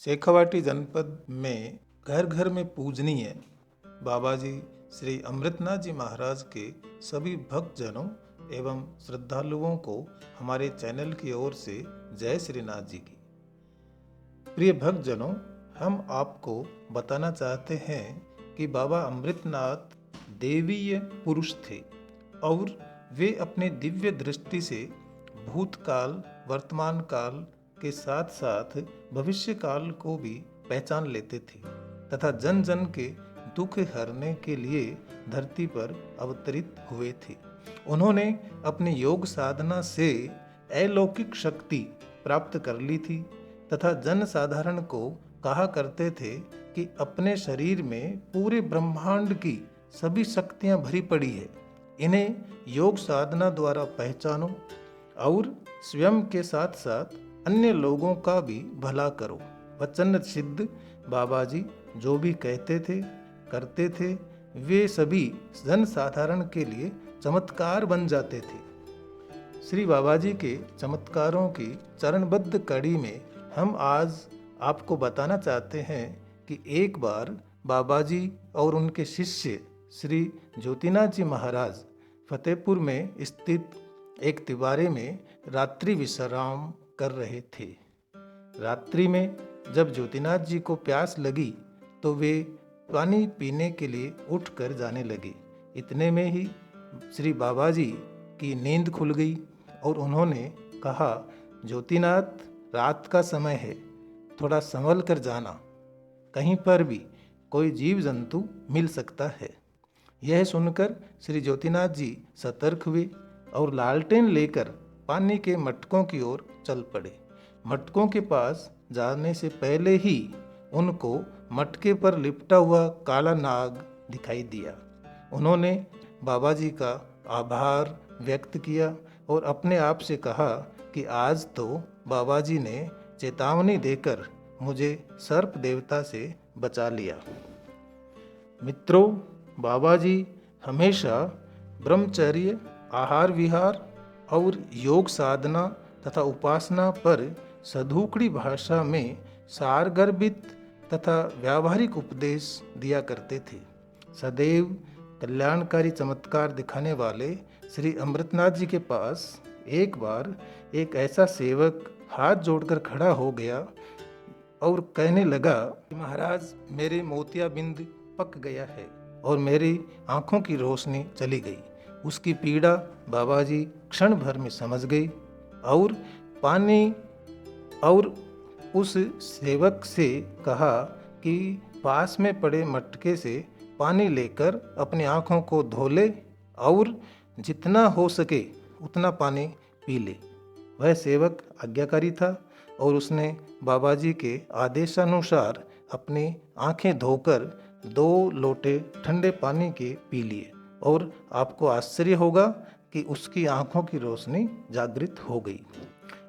शेखावाटी जनपद में घर घर में पूजनीय बाबा जी श्री अमृतनाथ जी महाराज के सभी भक्तजनों एवं श्रद्धालुओं को हमारे चैनल की ओर से जय श्रीनाथ जी की। प्रिय भक्तजनों, हम आपको बताना चाहते हैं कि बाबा अमृतनाथ देवीय पुरुष थे और वे अपने दिव्य दृष्टि से भूतकाल, वर्तमान काल के साथ साथ भविष्य काल को भी पहचान लेते थे तथा जन जन के दुख हरने के लिए धरती पर अवतरित हुए थे। उन्होंने अपनी योग साधना से अलौकिक शक्ति प्राप्त कर ली थी तथा जन साधारण को कहा करते थे कि अपने शरीर में पूरे ब्रह्मांड की सभी शक्तियां भरी पड़ी है, इन्हें योग साधना द्वारा पहचानो और स्वयं के साथ साथ अन्य लोगों का भी भला करो। वचन सिद्ध बाबा जी जो भी कहते थे करते थे, वे सभी जन साधारण के लिए चमत्कार बन जाते थे। श्री बाबा जी के चमत्कारों की चरणबद्ध कड़ी में हम आज आपको बताना चाहते हैं कि एक बार बाबा जी और उनके शिष्य श्री ज्योतिनाथ जी महाराज फतेहपुर में स्थित एक तिवारे में रात्रि विश्राम कर रहे थे। रात्रि में जब ज्योतिनाथ जी को प्यास लगी तो वे पानी पीने के लिए उठकर जाने लगे। इतने में ही श्री बाबा जी की नींद खुल गई और उन्होंने कहा, ज्योतिनाथ, रात का समय है, थोड़ा संभल कर जाना, कहीं पर भी कोई जीव जंतु मिल सकता है। यह सुनकर श्री ज्योतिनाथ जी सतर्क हुए और लालटेन लेकर पानी के मटकों की ओर चल पड़े। मटकों के पास जाने से पहले ही उनको मटके पर लिपटा हुआ काला नाग दिखाई दिया। उन्होंने बाबा जी का आभार व्यक्त किया और अपने आप से कहा कि आज तो बाबा जी ने चेतावनी देकर मुझे सर्प देवता से बचा लिया। मित्रों, बाबा जी हमेशा ब्रह्मचर्य, आहार विहार और योग साधना तथा उपासना पर सधुकड़ी भाषा में सारगर्भित तथा व्यावहारिक उपदेश दिया करते थे। सदैव कल्याणकारी चमत्कार दिखाने वाले श्री अमृतनाथ जी के पास एक बार एक ऐसा सेवक हाथ जोड़कर खड़ा हो गया और कहने लगा, महाराज, मेरे मोतियाबिंद पक गया है और मेरी आंखों की रोशनी चली गई। उसकी पीड़ा बाबा जी क्षण भर में समझ गई और उस सेवक से कहा कि पास में पड़े मटके से पानी लेकर अपनी आंखों को धो ले और जितना हो सके उतना पानी पी ले। वह सेवक आज्ञाकारी था और उसने बाबा जी के आदेशानुसार अपनी आंखें धोकर 2 लोटे ठंडे पानी के पी लिए और आपको आश्चर्य होगा कि उसकी आंखों की रोशनी जागृत हो गई।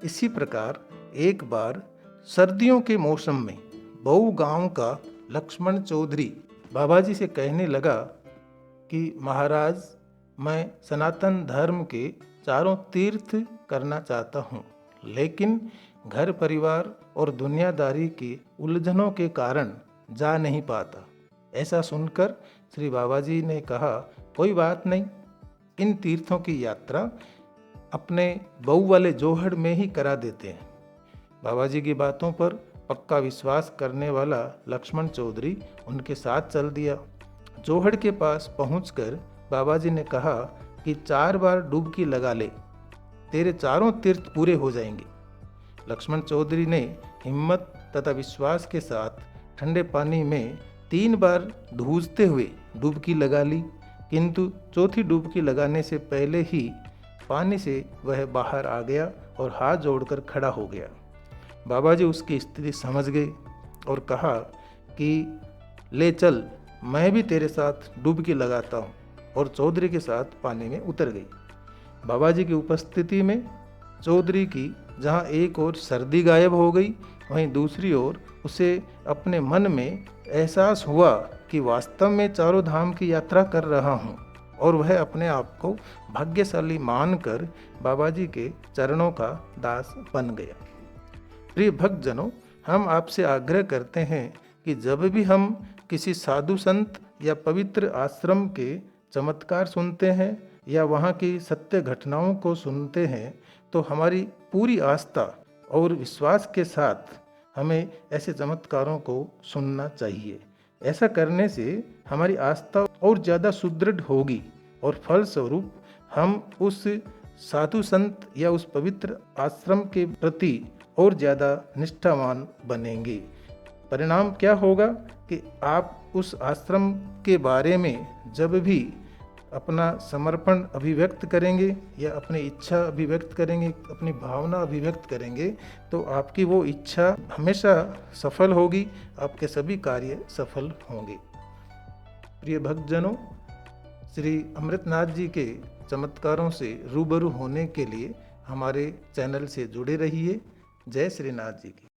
इसी प्रकार एक बार सर्दियों के मौसम में बऊ गांव का लक्ष्मण चौधरी बाबा जी से कहने लगा कि महाराज, मैं सनातन धर्म के 4 तीर्थ करना चाहता हूँ, लेकिन घर परिवार और दुनियादारी की उलझनों के कारण जा नहीं पाता। ऐसा सुनकर श्री बाबा जी ने कहा, कोई बात नहीं, इन तीर्थों की यात्रा अपने बऊ वाले जोहड़ में ही करा देते हैं। बाबा जी की बातों पर पक्का विश्वास करने वाला लक्ष्मण चौधरी उनके साथ चल दिया। जोहड़ के पास पहुंचकर बाबा जी ने कहा कि 4 बार डुबकी लगा ले, तेरे 4 तीर्थ पूरे हो जाएंगे। लक्ष्मण चौधरी ने हिम्मत तथा विश्वास के साथ ठंडे पानी में 3 बार धूजते हुए डुबकी लगा ली, किंतु चौथी डुबकी लगाने से पहले ही पानी से वह बाहर आ गया और हाथ जोड़कर खड़ा हो गया। बाबा जी उसकी स्थिति समझ गए और कहा कि ले चल, मैं भी तेरे साथ डुबकी लगाता हूँ, और चौधरी के साथ पानी में उतर गई। बाबा जी की उपस्थिति में चौधरी की जहाँ एक ओर सर्दी गायब हो गई, वहीं दूसरी ओर उसे अपने मन में एहसास हुआ कि वास्तव में 4 धाम की यात्रा कर रहा हूँ, और वह अपने आप को भाग्यशाली मानकर बाबा जी के चरणों का दास बन गया। प्रिय भक्तजनों, हम आपसे आग्रह करते हैं कि जब भी हम किसी साधु संत या पवित्र आश्रम के चमत्कार सुनते हैं या वहाँ की सत्य घटनाओं को सुनते हैं तो हमारी पूरी आस्था और विश्वास के साथ हमें ऐसे चमत्कारों को सुनना चाहिए। ऐसा करने से हमारी आस्था और ज़्यादा सुदृढ़ होगी और फलस्वरूप हम उस साधु संत या उस पवित्र आश्रम के प्रति और ज़्यादा निष्ठावान बनेंगे। परिणाम क्या होगा कि आप उस आश्रम के बारे में जब भी अपना समर्पण अभिव्यक्त करेंगे या अपनी इच्छा अभिव्यक्त करेंगे, अपनी भावना अभिव्यक्त करेंगे, तो आपकी वो इच्छा हमेशा सफल होगी, आपके सभी कार्य सफल होंगे। प्रिय भक्तजनों, श्री अमृतनाथ जी के चमत्कारों से रूबरू होने के लिए हमारे चैनल से जुड़े रहिए। जय श्री नाथ जी की।